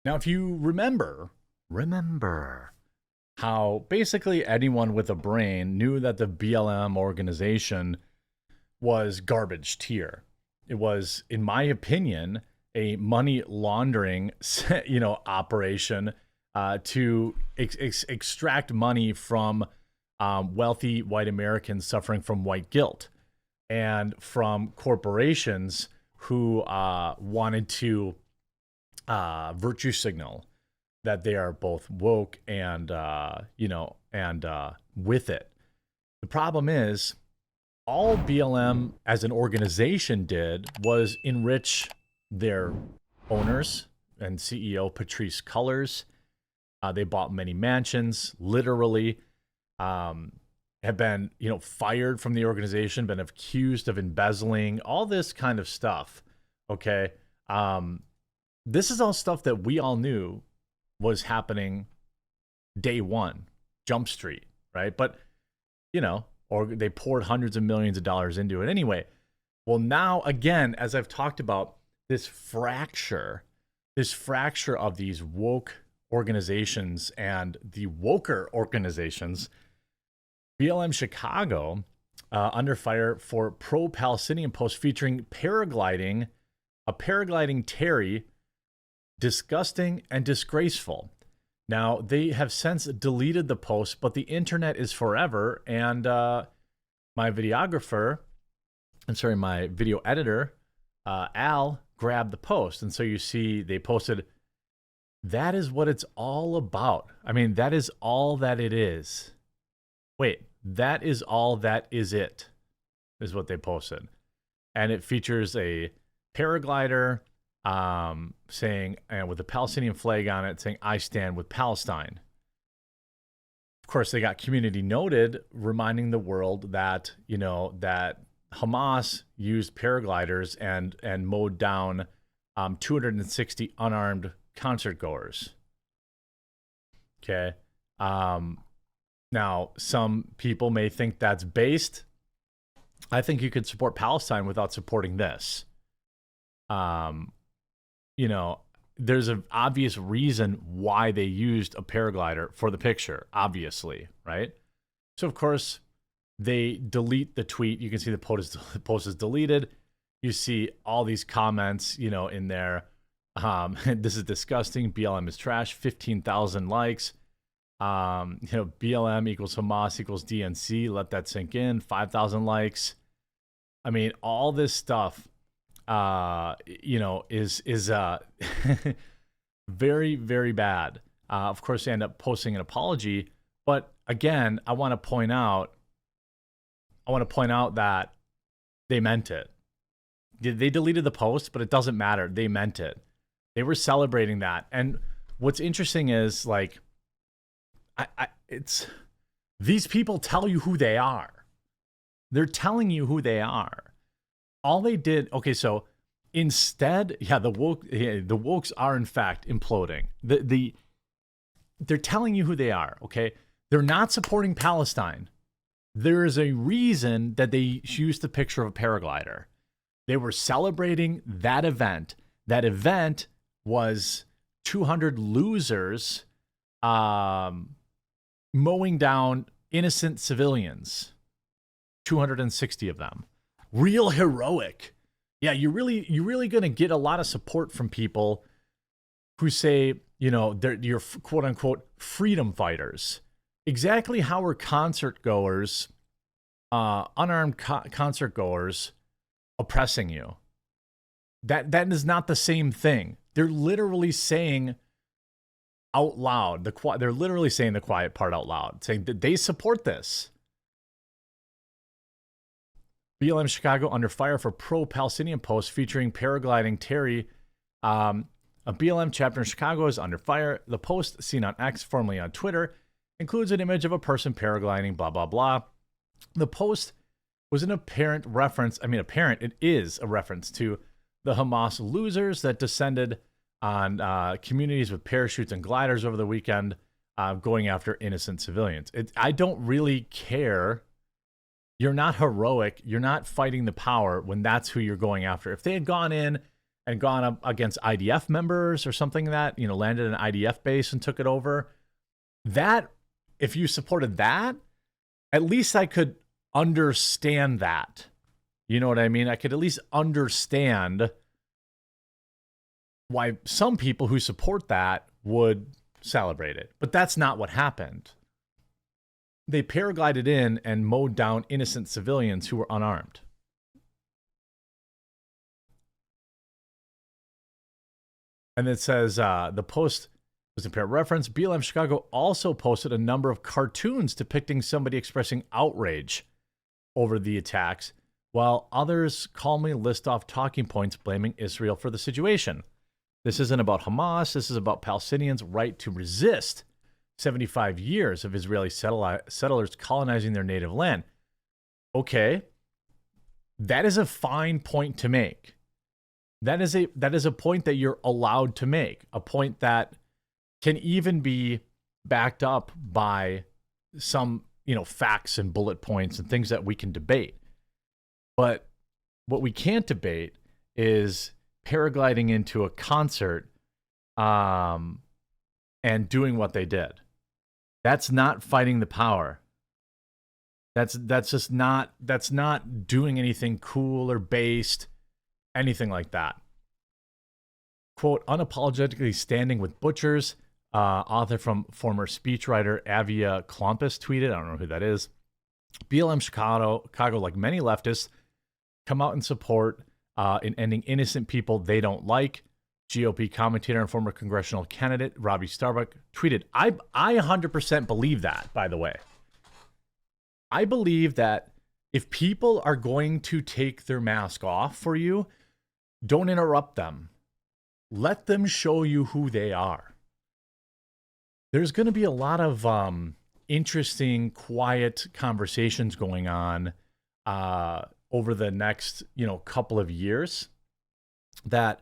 Now, if you remember how basically anyone with a brain knew that the BLM organization was garbage tier. It was, in my opinion, a money laundering, operation to extract money from wealthy white Americans suffering from white guilt and from corporations who wanted to virtue signal that they are both woke and with it. The problem is all BLM as an organization did was enrich their owners and CEO Patrice Cullors. They bought many mansions, literally. Have been, fired from the organization, been accused of embezzling, all this kind of stuff. Okay. This is all stuff that we all knew was happening day one, Jump Street, right? But, or they poured hundreds of millions of dollars into it anyway. Well, now, again, as I've talked about, this fracture of these woke organizations and the woker organizations, BLM Chicago under fire for pro-Palestinian post featuring a paragliding Terry, disgusting and disgraceful. Now, they have since deleted the post, but the internet is forever. And my video editor, Al, grabbed the post. And so you see they posted, that is what it's all about. I mean, that is all that it is. Wait, that is all that is it, is what they posted. And it features a paraglider saying, and with a Palestinian flag on it, saying, I stand with Palestine. Of course, they got community noted, reminding the world that, that Hamas used paragliders and mowed down 260 unarmed concert goers. Okay. Now, some people may think that's based. I think you could support Palestine without supporting this. There's an obvious reason why they used a paraglider for the picture, obviously, right? So, of course, they delete the tweet. You can see the post is deleted. You see all these comments, in there. This is disgusting. BLM is trash. 15,000 likes. BLM equals Hamas equals DNC. Let that sink in. 5,000 likes. I mean, all this stuff, is very, very bad. Of course, they end up posting an apology. But again, I want to point out that they meant it. They deleted the post, but it doesn't matter. They meant it. They were celebrating that. And what's interesting is, like, it's these people tell you who they are. They're telling you who they are. All they did, okay, so instead, the wokes are in fact imploding. They're telling you who they are, okay? They're not supporting Palestine. There is a reason that they used the picture of a paraglider. They were celebrating that event. That event was 200 losers mowing down innocent civilians. 260 of them. Real heroic. Yeah, you're really going to get a lot of support from people who say, you're quote unquote freedom fighters. Exactly how are concert goers, unarmed concert goers, oppressing you? That is not the same thing. They're literally saying out loud, they're literally saying the quiet part out loud, saying that they support this. BLM Chicago under fire for pro-Palestinian post featuring paragliding Terry. A BLM chapter in Chicago is under fire. The post, seen on X, formerly on Twitter, includes an image of a person paragliding, blah, blah, blah. The post was an apparent reference. It is a reference to the Hamas losers that descended on communities with parachutes and gliders over the weekend, going after innocent civilians. I don't really care. You're not heroic. You're not fighting the power when that's who you're going after. If they had gone in and gone up against IDF members or something that, landed an IDF base and took it over. That, if you supported that, at least I could understand that. You know what I mean? I could at least understand why some people who support that would celebrate it. But that's not what happened. They paraglided in and mowed down innocent civilians who were unarmed. And it says, the post was in pair reference. BLM Chicago also posted a number of cartoons depicting somebody expressing outrage over the attacks, while others calmly list off talking points blaming Israel for the situation. This isn't about Hamas. This is about Palestinians' right to resist 75 years of Israeli settlers colonizing their native land. Okay, that is a fine point to make. That is a point that you're allowed to make, a point that can even be backed up by some, facts and bullet points and things that we can debate. But what we can't debate is paragliding into a concert and doing what they did. That's not fighting the power. That's not doing anything cool or based, anything like that. Quote, unapologetically standing with butchers. Author from former speechwriter Avia Klompus tweeted, I don't know who that is. BLM Chicago, like many leftists, come out in support in ending innocent people they don't like. GOP commentator and former congressional candidate Robbie Starbuck tweeted, I 100% believe that, by the way. I believe that if people are going to take their mask off for you, don't interrupt them. Let them show you who they are. There's going to be a lot of interesting, quiet conversations going on over the next, couple of years. That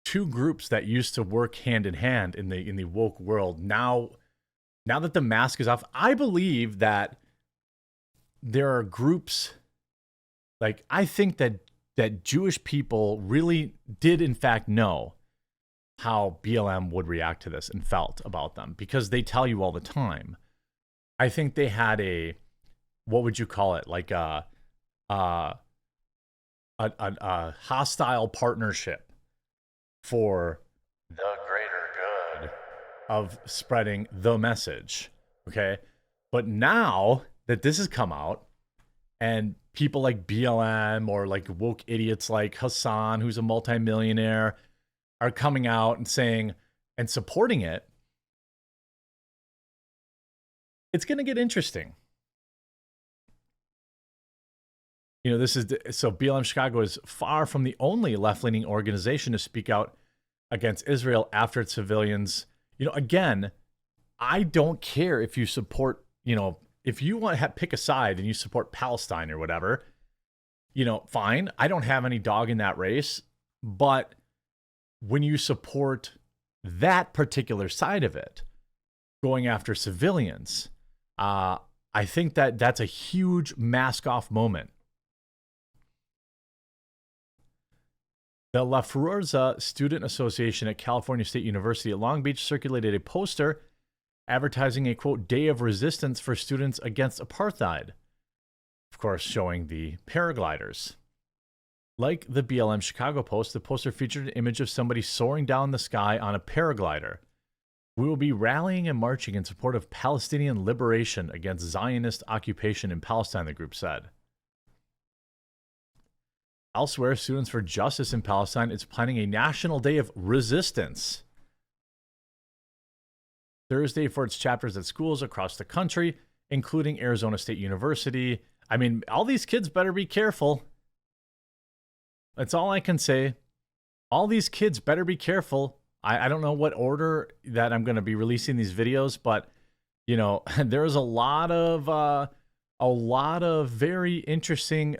two groups that used to work hand in hand in the woke world, now that the mask is off, I believe that there are groups, like, I think that Jewish people really did in fact know how BLM would react to this and felt about them, because they tell you all the time. I think they had what would you call it? Like a hostile partnership for the greater good of spreading the message. Okay. But now that this has come out and people like BLM or like woke idiots like Hassan, who's a multimillionaire, are coming out and saying and supporting it, it's going to get interesting. So BLM Chicago is far from the only left-leaning organization to speak out against Israel after its civilians. Again, I don't care if you support, if you want to pick a side and you support Palestine or whatever, fine. I don't have any dog in that race. But when you support that particular side of it, going after civilians, I think that's a huge mask-off moment. The La Forza Student Association at California State University at Long Beach circulated a poster advertising a, quote, day of resistance for students against apartheid. Of course, showing the paragliders. Like the BLM Chicago post, the poster featured an image of somebody soaring down the sky on a paraglider. We will be rallying and marching in support of Palestinian liberation against Zionist occupation in Palestine, the group said. Elsewhere, Students for Justice in Palestine is planning a national day of resistance Thursday for its chapters at schools across the country, including Arizona State University. I mean, all these kids better be careful. That's all I can say. All these kids better be careful. I don't know what order that I'm going to be releasing these videos, but, there's a lot of very interesting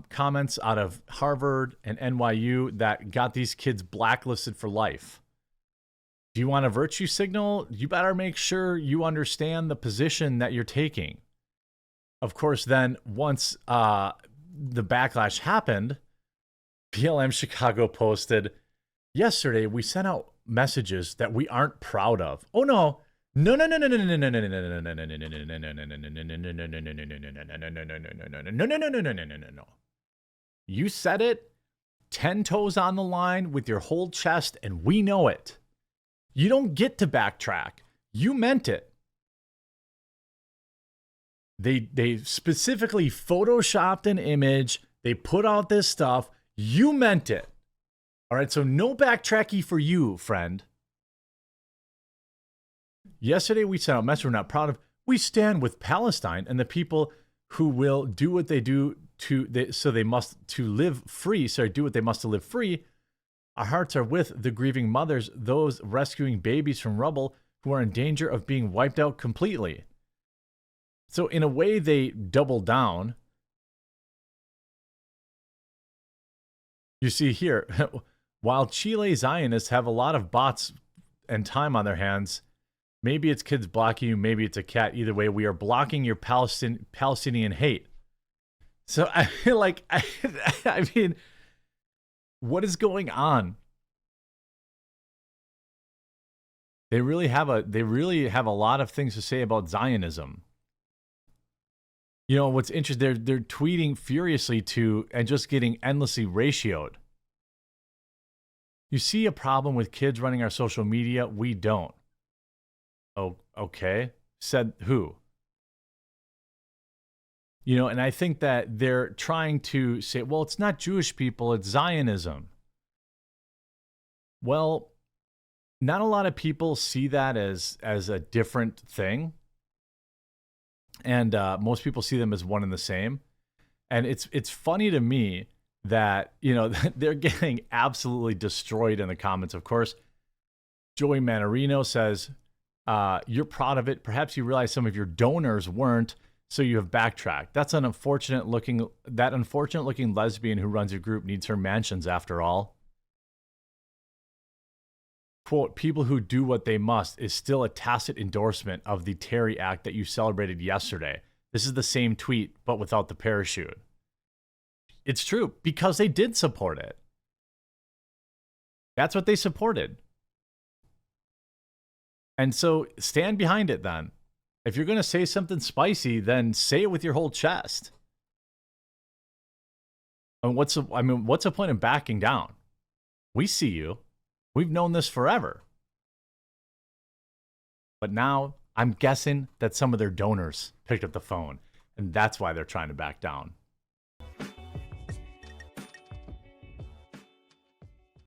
comments out of Harvard and NYU that got these kids blacklisted for life. Do you want a virtue signal? You better make sure you understand the position that you're taking. Of course, then once the backlash happened, BLM Chicago posted, yesterday we sent out messages that we aren't proud of. Oh no. No no no no no no no no no no no no no no no no no no no no. You said it 10 toes on the line with your whole chest, and we know it. You don't get to backtrack. You meant it. They specifically photoshopped an image. They put out this stuff. You meant it. All right, so no backtracky for you, friend. Yesterday we sent out a message we're not proud of. We stand with Palestine and the people who will do what they do to live free. Sorry, do what they must to live free. Our hearts are with the grieving mothers, those rescuing babies from rubble who are in danger of being wiped out completely. So in a way, they double down. You see here, while Chile Zionists have a lot of bots and time on their hands, maybe it's kids blocking you, maybe it's a cat. Either way, we are blocking your Palestinian hate. So I feel like, I mean, what is going on? They really have a lot of things to say about Zionism. You know, what's interesting, they're tweeting furiously and just getting endlessly ratioed. You see a problem with kids running our social media? We don't. Oh, okay. Said who? You know, and I think that they're trying to say, well, it's not Jewish people, it's Zionism. Well, not a lot of people see that as a different thing. And most people see them as one and the same. And it's funny to me that, you know, they're getting absolutely destroyed in the comments. Of course, Joey Manarino says, you're proud of it. Perhaps you realize some of your donors weren't, so you have backtracked. That's that unfortunate looking lesbian who runs your group needs her mansions after all. Quote, people who do what they must is still a tacit endorsement of the Terry Act that you celebrated yesterday. This is the same tweet, but without the parachute. It's true, because they did support it. That's what they supported. And so stand behind it then. If you're going to say something spicy, then say it with your whole chest. And what's the point of backing down? We see you. We've known this forever. But now I'm guessing that some of their donors picked up the phone, and that's why they're trying to back down.